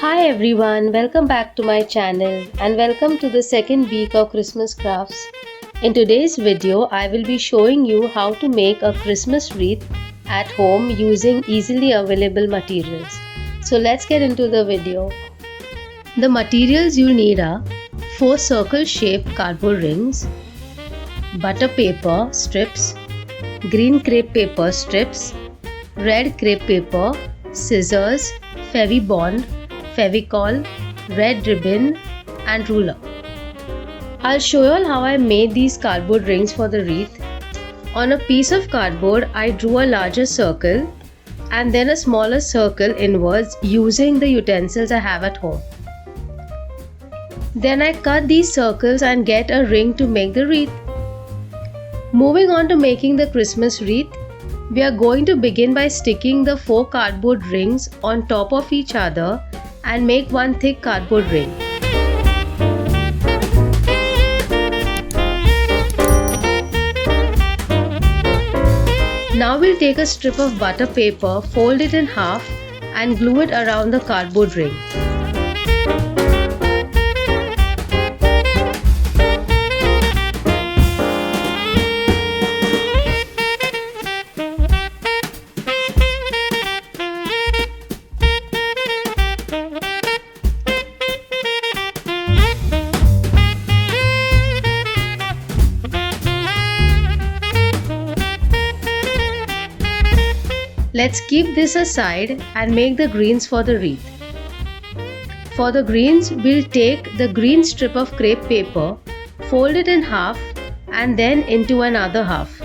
Hi everyone, welcome back to my channel and welcome to the second week of Christmas crafts. In today's video, I will be showing you how to make a Christmas wreath at home using easily available materials. So let's get into the video. The materials you'll need are 4 circle-shaped cardboard rings, butter paper strips, green crepe paper strips, red crepe paper, scissors, Fevibond, Fevicol, red ribbon and ruler. I'll show you all how I made these cardboard rings for the wreath. On a piece of cardboard, I drew a larger circle and then a smaller circle inwards using the utensils I have at home. Then I cut these circles and get a ring to make the wreath. Moving on to making the Christmas wreath, we are going to begin by sticking the 4 cardboard rings on top of each other and make one thick cardboard ring. Now we'll take a strip of butter paper, fold it in half and glue it around the cardboard ring. Let's keep this aside and make the greens for the wreath. For the greens, we'll take the green strip of crepe paper, fold it in half and then into another half.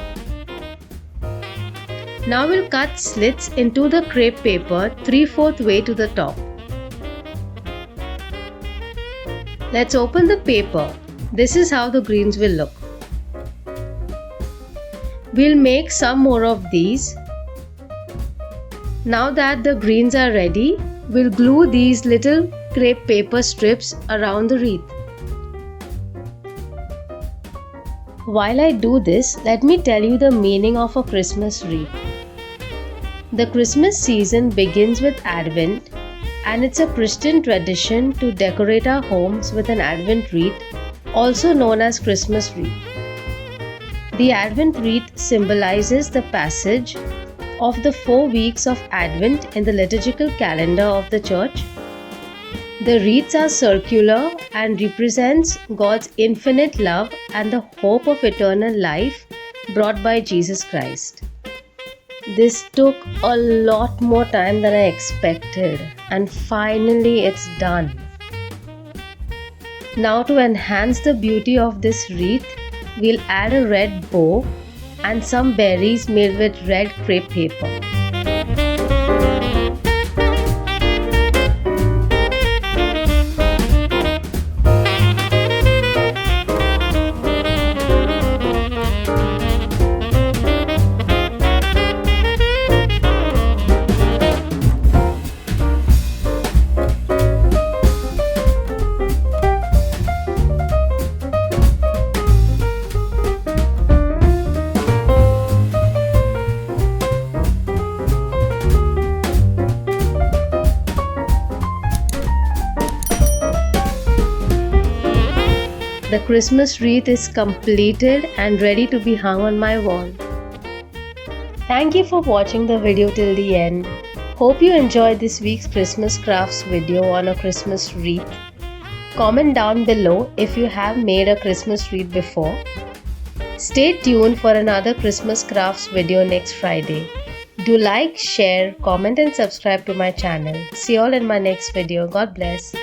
Now we'll cut slits into the crepe paper 3/4 way to the top. Let's open the paper. This is how the greens will look. We'll make some more of these. Now that the greens are ready, we'll glue these little crepe paper strips around the wreath. While I do this, let me tell you the meaning of a Christmas wreath. The Christmas season begins with Advent, and it's a Christian tradition to decorate our homes with an Advent wreath, also known as Christmas wreath. The Advent wreath symbolizes the passage of the 4 weeks of Advent in the liturgical calendar of the church. The wreaths are circular and represents God's infinite love and the hope of eternal life brought by Jesus Christ. This took a lot more time than I expected, and finally it's done. Now to enhance the beauty of this wreath, we'll add a red bow and some berries made with red crepe paper. The Christmas wreath is completed and ready to be hung on my wall. Thank you for watching the video till the end. Hope you enjoyed this week's Christmas crafts video on a Christmas wreath. Comment down below if you have made a Christmas wreath before. Stay tuned for another Christmas crafts video next Friday. Do like, share, comment and subscribe to my channel. See you all in my next video. God bless.